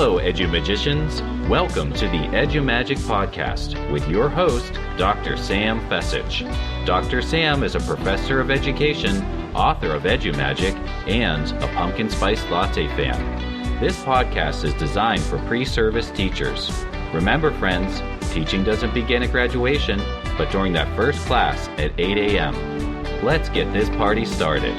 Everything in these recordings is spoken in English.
Hello, Edumagicians. Welcome to the Edumagic Podcast with your host, Dr. Sam Fessich. Dr. Sam is a professor of education, author of Edumagic, and a pumpkin spice latte fan. This podcast is designed for pre-service teachers. Remember, friends, teaching doesn't begin at graduation, but during that first class at 8 a.m. Let's get this party started.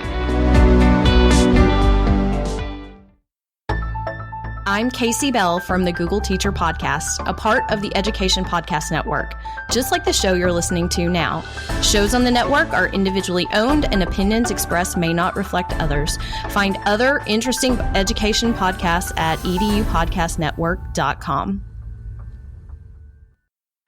I'm Casey Bell from the Google Teacher Podcast, a part of the Education Podcast Network, just like the show you're listening to now. Shows on the network are individually owned and opinions expressed may not reflect others. Find other interesting education podcasts at edupodcastnetwork.com.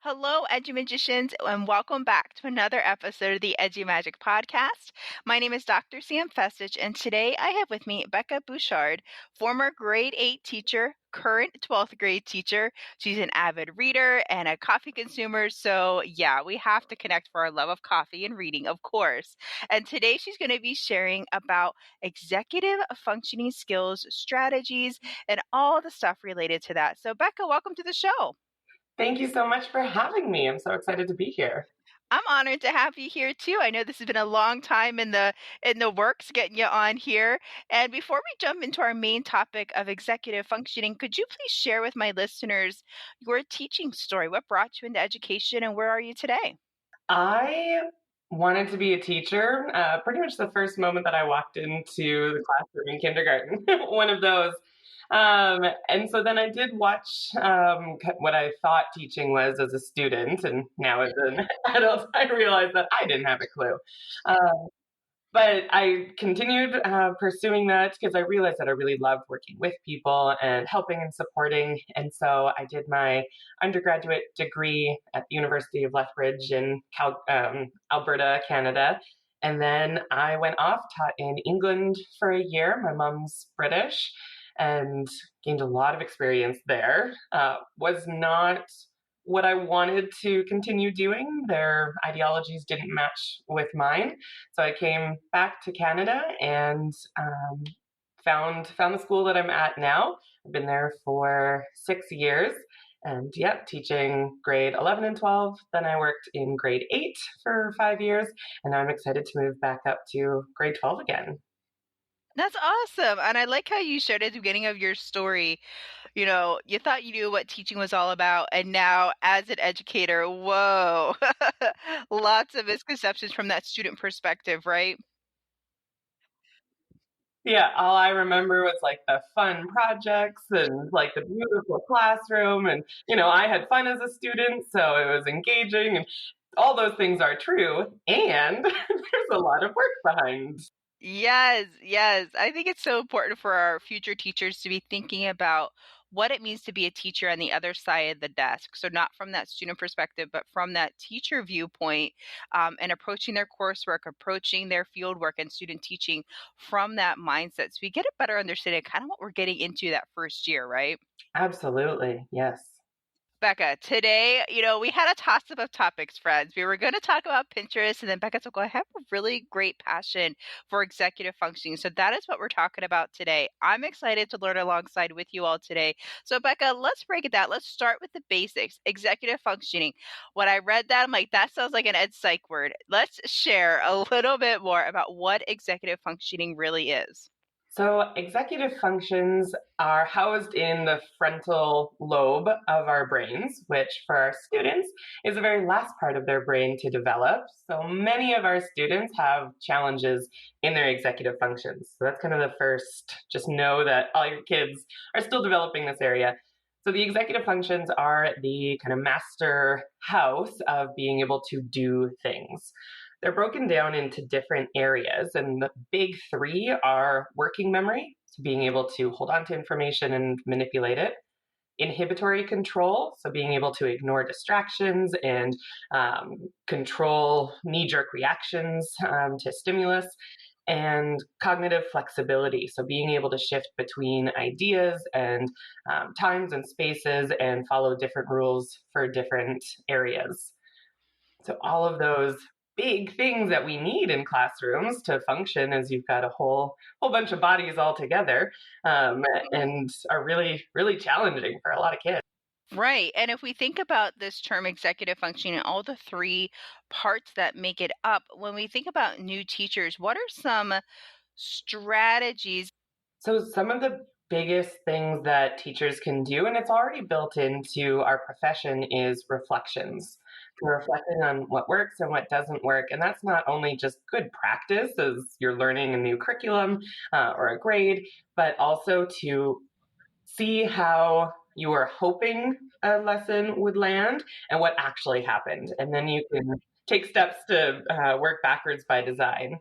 Hello, Edumagicians, and welcome back to another episode of the Edumagic Podcast. My name is Dr. Sam Fessich, and today I have with me Rebecca Bouchard, former grade 8 teacher, current 12th grade teacher. She's an avid reader and a coffee consumer, so yeah, we have to connect for our love of coffee and reading, of course. And today she's going to be sharing about executive functioning skills, strategies, and all the stuff related to that. So Becca, welcome to the show. Thank you so much for having me. I'm so excited to be here. I'm honored to have you here too. I know this has been a long time in the works getting you on here. And before we jump into our main topic of executive functioning, could you please share with my listeners your teaching story? What brought you into education and where are you today? I wanted to be a teacher pretty much the first moment that I walked into the classroom in kindergarten, one of those. And so then I did watch what I thought teaching was as a student, and now as an adult, I realized that I didn't have a clue. But I continued pursuing that because I realized that I really loved working with people and helping and supporting. And so I did my undergraduate degree at the University of Lethbridge in Alberta, Canada. And then I went off, taught in England for a year. My mom's British. And gained a lot of experience there. Was not what I wanted to continue doing. Their ideologies didn't match with mine. So I came back to Canada and found the school that I'm at now. I've been there for 6 years. And teaching grade 11 and 12. Then I worked in grade 8 for 5 years. And now I'm excited to move back up to grade 12 again. That's awesome. And I like how you shared at the beginning of your story, you know, you thought you knew what teaching was all about. And now as an educator, whoa, lots of misconceptions from that student perspective, right? Yeah, all I remember was like the fun projects and like the beautiful classroom. And, I had fun as a student, so it was engaging and all those things are true. And there's a lot of work behind. Yes. I think it's so important for our future teachers to be thinking about what it means to be a teacher on the other side of the desk. So not from that student perspective, but from that teacher viewpoint, and approaching their coursework, approaching their field work and student teaching from that mindset. So we get a better understanding of kind of what we're getting into that first year, right? Absolutely. Yes. Becca, today, we had a toss-up of topics, friends. We were going to talk about Pinterest, and then Becca said, I have a really great passion for executive functioning. So that is what we're talking about today. I'm excited to learn alongside with you all today. So Becca, let's break it down. Let's start with the basics, executive functioning. When I read that, I'm like, that sounds like an ed psych word. Let's share a little bit more about what executive functioning really is. So executive functions are housed in the frontal lobe of our brains, which for our students is the very last part of their brain to develop. So many of our students have challenges in their executive functions. So that's kind of the first, just know that all your kids are still developing this area. So the executive functions are the kind of master house of being able to do things. They're broken down into different areas, and the big three are working memory, so being able to hold on to information and manipulate it, inhibitory control, so being able to ignore distractions and control knee-jerk reactions to stimulus, and cognitive flexibility, so being able to shift between ideas and times and spaces and follow different rules for different areas. So all of those big things that we need in classrooms to function, as you've got a whole bunch of bodies all together, and are really, really challenging for a lot of kids. Right. And if we think about this term executive functioning and all the three parts that make it up, when we think about new teachers, what are some strategies? So some of the biggest things that teachers can do, and it's already built into our profession, is reflections. We're reflecting on what works and what doesn't work. And that's not only just good practice as you're learning a new curriculum or a grade, but also to see how you were hoping a lesson would land and what actually happened. And then you can take steps to work backwards by design.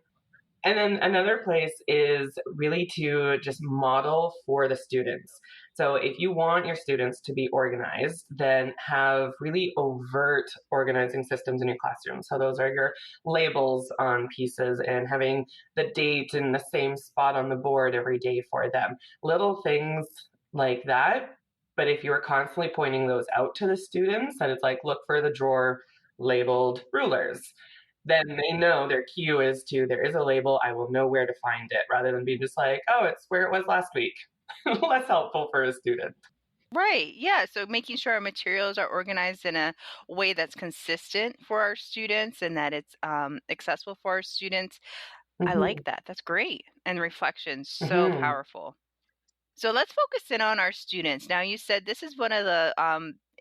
And then another place is really to just model for the students. So if you want your students to be organized, then have really overt organizing systems in your classroom. So those are your labels on pieces and having the date in the same spot on the board every day for them. Little things like that. But if you're constantly pointing those out to the students, that it's like, look for the drawer labeled rulers, then they know their cue is to, there is a label, I will know where to find it, rather than being just like, oh, it's where it was last week. Less helpful for a student. Right. Yeah. So making sure our materials are organized in a way that's consistent for our students and that it's accessible for our students. I like that. That's great. And reflections, so powerful. So let's focus in on our students. Now, you said this is one of the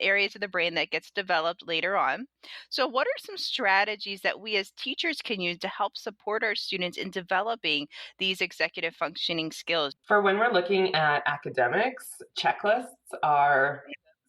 areas of the brain that gets developed later on. So what are some strategies that we as teachers can use to help support our students in developing these executive functioning skills? For when we're looking at academics, checklists are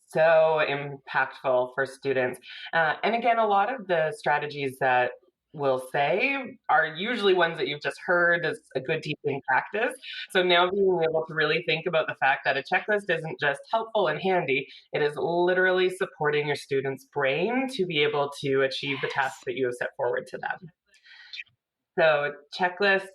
so impactful for students. And again, a lot of the strategies that we'll say are usually ones that you've just heard as a good teaching practice. So now being able to really think about the fact that a checklist isn't just helpful and handy, it is literally supporting your student's brain to be able to achieve the task that you have set forward to them. So checklists,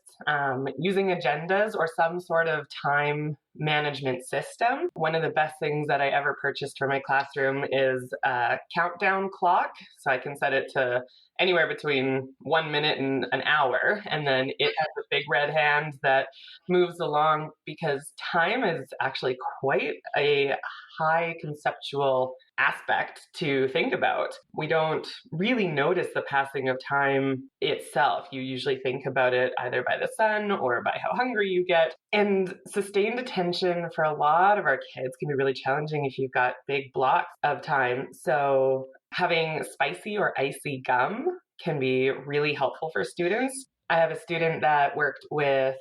using agendas or some sort of time management system. One of the best things that I ever purchased for my classroom is a countdown clock. So I can set it to anywhere between 1 minute and an hour. And then it has a big red hand that moves along, because time is actually quite a high conceptual aspect to think about. We don't really notice the passing of time itself. You usually think about it either by the sun or by how hungry you get. And sustained attention for a lot of our kids can be really challenging if you've got big blocks of time. So having spicy or icy gum can be really helpful for students. I have a student that worked with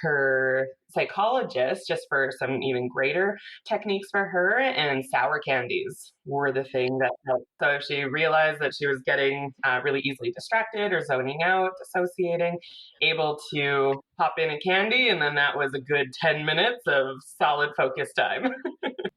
her psychologist just for some even greater techniques for her, and sour candies were the thing that helped. So if she realized that she was getting really easily distracted or zoning out, dissociating, able to pop in a candy, and then that was a good 10 minutes of solid focus time.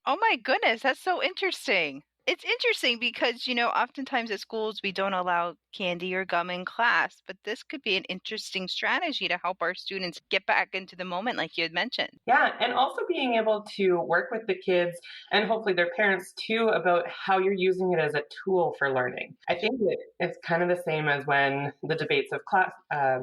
Oh my goodness, that's so interesting. It's interesting because, oftentimes at schools we don't allow candy or gum in class, but this could be an interesting strategy to help our students get back into the moment, like you had mentioned. Yeah, and also being able to work with the kids and hopefully their parents too about how you're using it as a tool for learning. I think it's kind of the same as when the debates of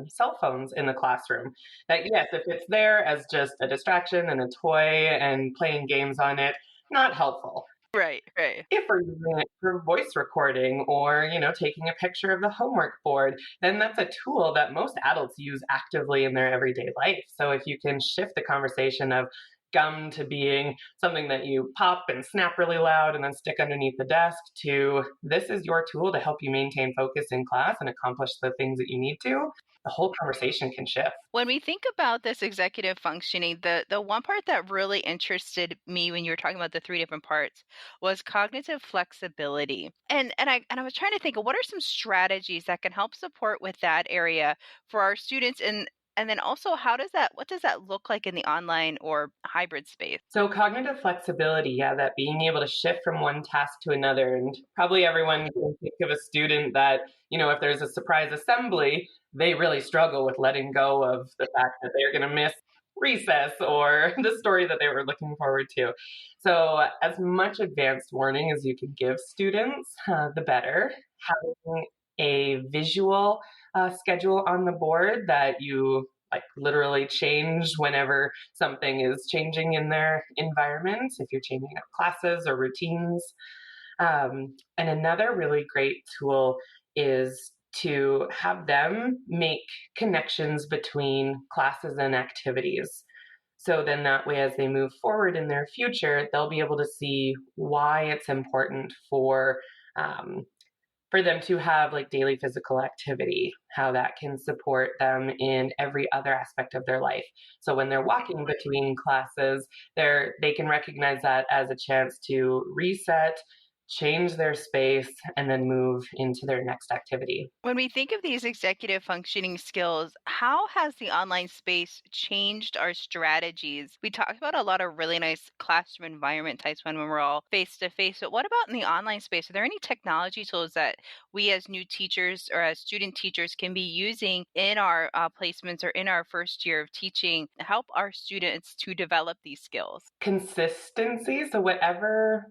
cell phones in the classroom. That yes, if it's there as just a distraction and a toy and playing games on it, not helpful. Right. If we're using it for voice recording or, taking a picture of the homework board, then that's a tool that most adults use actively in their everyday life. So if you can shift the conversation of gum to being something that you pop and snap really loud and then stick underneath the desk to this is your tool to help you maintain focus in class and accomplish the things that you need to, the whole conversation can shift. When we think about this executive functioning, the one part that really interested me when you were talking about the three different parts was cognitive flexibility. And I was trying to think of what are some strategies that can help support with that area for our students, and then also what does that look like in the online or hybrid space? So cognitive flexibility, that being able to shift from one task to another. And probably everyone can think of a student that, if there's a surprise assembly, they really struggle with letting go of the fact that they're going to miss recess or the story that they were looking forward to. So as much advanced warning as you can give students, the better. Having a visual schedule on the board that you like literally change whenever something is changing in their environment, if you're changing up classes or routines. And another really great tool is to have them make connections between classes and activities. So then that way, as they move forward in their future, they'll be able to see why it's important for them to have like daily physical activity, how that can support them in every other aspect of their life. So when they're walking between classes, they can recognize that as a chance to reset, change their space, and then move into their next activity. When we think of these executive functioning skills, how has the online space changed our strategies? We talked about a lot of really nice classroom environment types when we're all face to face, but what about in the online space? Are there any technology tools that we as new teachers or as student teachers can be using in our placements or in our first year of teaching to help our students to develop these skills? Consistency. So whatever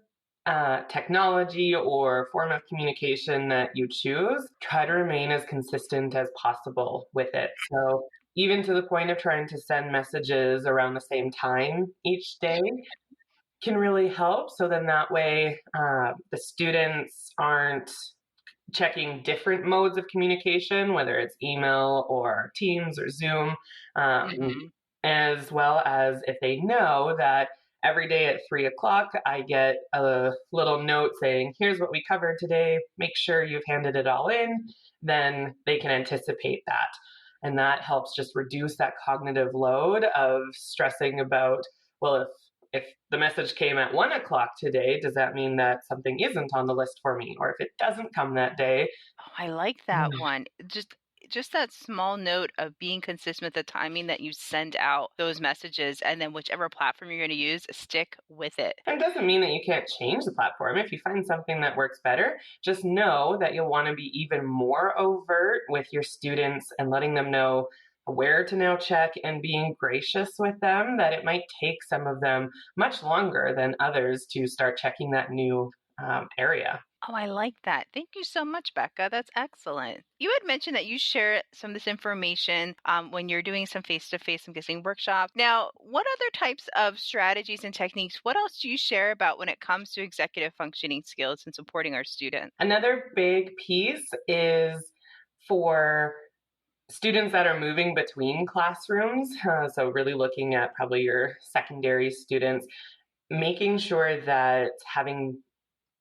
technology or form of communication that you choose, try to remain as consistent as possible with it. So even to the point of trying to send messages around the same time each day can really help. So then that way the students aren't checking different modes of communication, whether it's email or Teams or Zoom, as well as if they know that every day at 3:00, I get a little note saying, here's what we covered today. Make sure you've handed it all in. Then they can anticipate that. And that helps just reduce that cognitive load of stressing about, well, if the message came at 1:00 today, does that mean that something isn't on the list for me? Or if it doesn't come that day. Oh, I like that one. Just that small note of being consistent with the timing that you send out those messages, and then whichever platform you're going to use, stick with it. And it doesn't mean that you can't change the platform. If you find something that works better, just know that you'll want to be even more overt with your students and letting them know where to now check and being gracious with them, that it might take some of them much longer than others to start checking that new area. Oh, I like that. Thank you so much, Becca. That's excellent. You had mentioned that you share some of this information when you're doing some face-to-face, I'm guessing, workshops. Now, what other types of strategies and techniques, what else do you share about when it comes to executive functioning skills and supporting our students? Another big piece is for students that are moving between classrooms. So really looking at probably your secondary students, making sure that having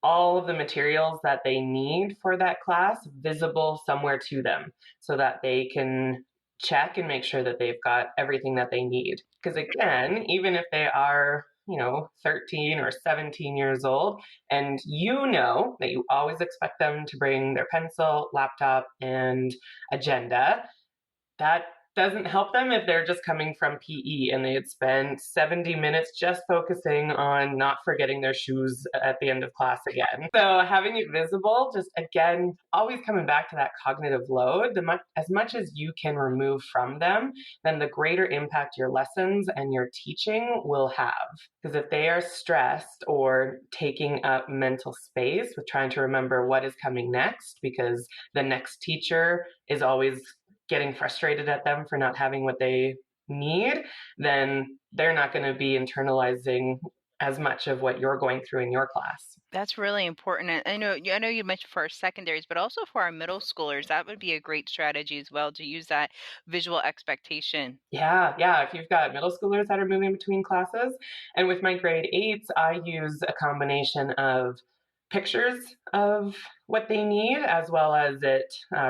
all of the materials that they need for that class visible somewhere to them so that they can check and make sure that they've got everything that they need. Because again, even if they are 13 or 17 years old, and you know that you always expect them to bring their pencil, laptop, and agenda, that doesn't help them if they're just coming from PE and they had spent 70 minutes just focusing on not forgetting their shoes at the end of class again. So having it visible, just again, always coming back to that cognitive load, as much as you can remove from them, then the greater impact your lessons and your teaching will have. Because if they are stressed or taking up mental space with trying to remember what is coming next, because the next teacher is always getting frustrated at them for not having what they need, then they're not going to be internalizing as much of what you're going through in your class. That's really important. And I know you mentioned for our secondaries, but also for our middle schoolers, that would be a great strategy as well to use that visual expectation. Yeah. If you've got middle schoolers that are moving between classes, and with my grade 8s, I use a combination of pictures of what they need as well as it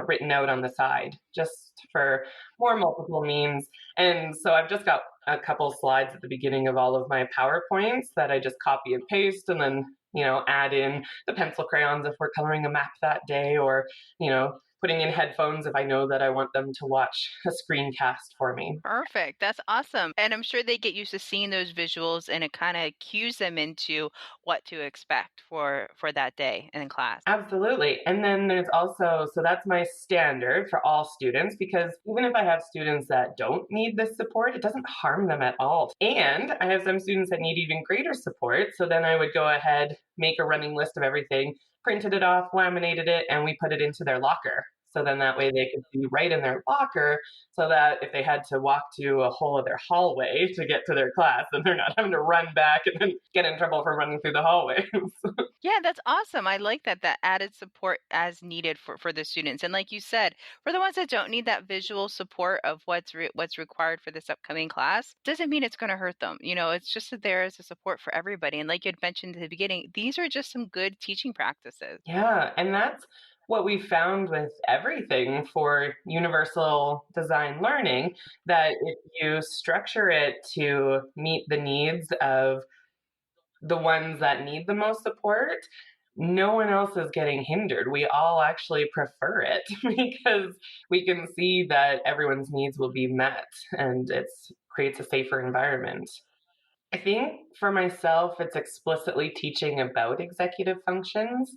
written out on the side, just for more multiple means. And so I've just got a couple slides at the beginning of all of my PowerPoints that I just copy and paste, and then add in the pencil crayons if we're coloring a map that day, or putting in headphones if I know that I want them to watch a screencast for me. Perfect. That's awesome. And I'm sure they get used to seeing those visuals, and it kind of cues them into what to expect for that day in class. Absolutely. And then there's also, so that's my standard for all students, because even if I have students that don't need this support, it doesn't harm them at all. And I have some students that need even greater support. So then I would go ahead, make a running list of everything printed it off, laminated it, and we put it into their locker. So then that way they could be right in their locker, so that if they had to walk to a whole other hallway to get to their class, then they're not having to run back and then get in trouble for running through the hallways. Yeah, that's awesome. I like that added support as needed for the students. And like you said, for the ones that don't need that visual support of what's required for this upcoming class, doesn't mean it's going to hurt them. It's just that there is a support for everybody. And like you had mentioned at the beginning, these are just some good teaching practices. Yeah, and that's what we found with everything for universal design learning, that if you structure it to meet the needs of the ones that need the most support, no one else is getting hindered. We all actually prefer it because we can see that everyone's needs will be met, and it creates a safer environment. I think for myself, it's explicitly teaching about executive functions.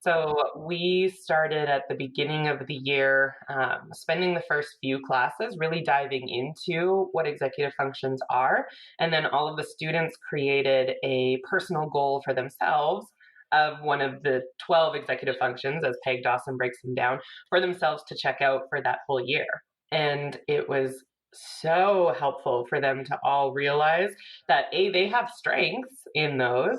So we started at the beginning of the year, spending the first few classes really diving into what executive functions are. And then all of the students created a personal goal for themselves of one of the 12 executive functions, as Peg Dawson breaks them down, for themselves to check out for that whole year. And it was so helpful for them to all realize that they have strengths in those.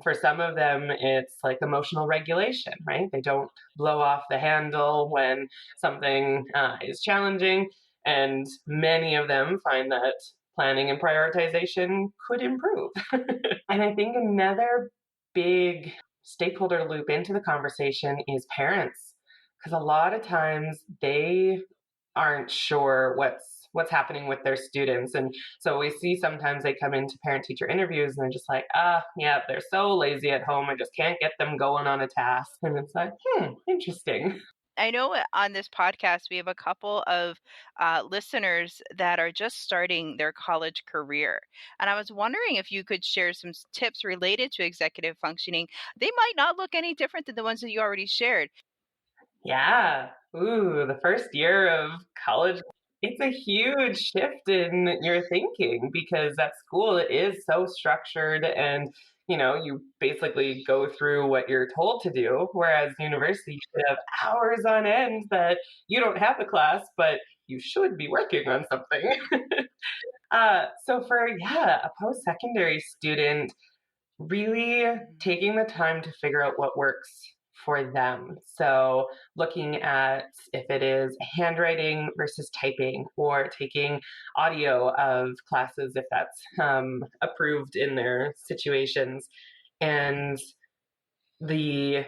For some of them, it's like emotional regulation, right? They don't blow off the handle when something is challenging. And many of them find that planning and prioritization could improve. And I think another big stakeholder loop into the conversation is parents, because a lot of times they aren't sure what's happening with their students. And so we see sometimes they come into parent-teacher interviews and they're just like, yeah, they're so lazy at home, I just can't get them going on a task. And it's like, interesting. I know on this podcast, we have a couple of listeners that are just starting their college career. And I was wondering if you could share some tips related to executive functioning. They might not look any different than the ones that you already shared. Yeah. Ooh, the first year of college, it's a huge shift in your thinking, because at school it is so structured and you basically go through what you're told to do, whereas university, you have hours on end that you don't have the class, but you should be working on something. So for a post-secondary student, really taking the time to figure out what works for them. So looking at if it is handwriting versus typing, or taking audio of classes if that's approved in their situations. And the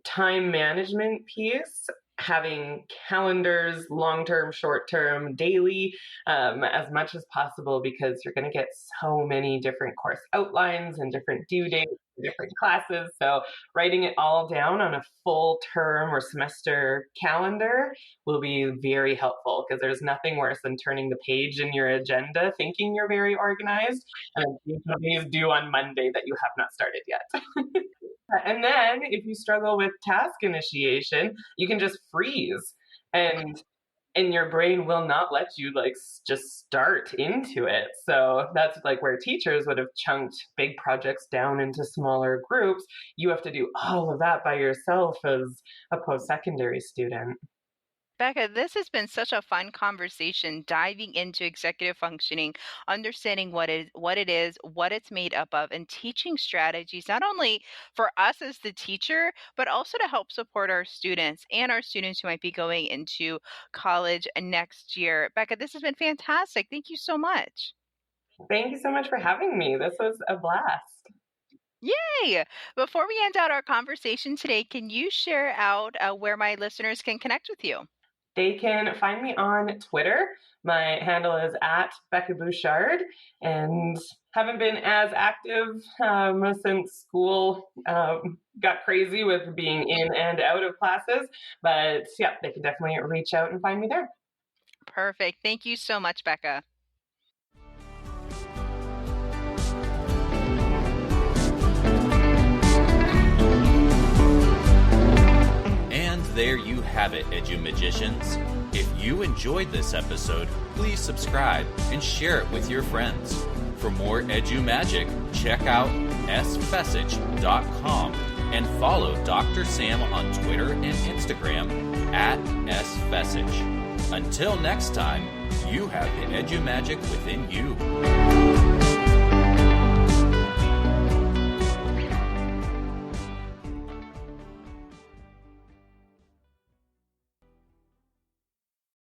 time management piece, having calendars, long-term, short-term, daily, as much as possible, because you're going to get so many different course outlines and different due dates, different classes. So writing it all down on a full term or semester calendar will be very helpful, because there's nothing worse than turning the page in your agenda thinking you're very organized, and something is due on Monday that you have not started yet. And then if you struggle with task initiation, you can just freeze, and your brain will not let you just start into it. So that's where teachers would have chunked big projects down into smaller groups. You have to do all of that by yourself as a post-secondary student. Becca, this has been such a fun conversation, diving into executive functioning, understanding what it is, what it's made up of, and teaching strategies, not only for us as the teacher, but also to help support our students and our students who might be going into college next year. Becca, this has been fantastic. Thank you so much. Thank you so much for having me. This was a blast. Yay! Before we end out our conversation today, can you share out where my listeners can connect with you? They can find me on Twitter. My handle is @Becca Bouchard, and haven't been as active since school got crazy with being in and out of classes. But yeah, they can definitely reach out and find me there. Perfect. Thank you so much, Becca. There you have it, Edumagicians. If you enjoyed this episode, please subscribe and share it with your friends. For more Edumagic, check out sfessage.com. and follow Dr. Sam on Twitter and Instagram at @sfessage. Until next time, you have the Edumagic within you.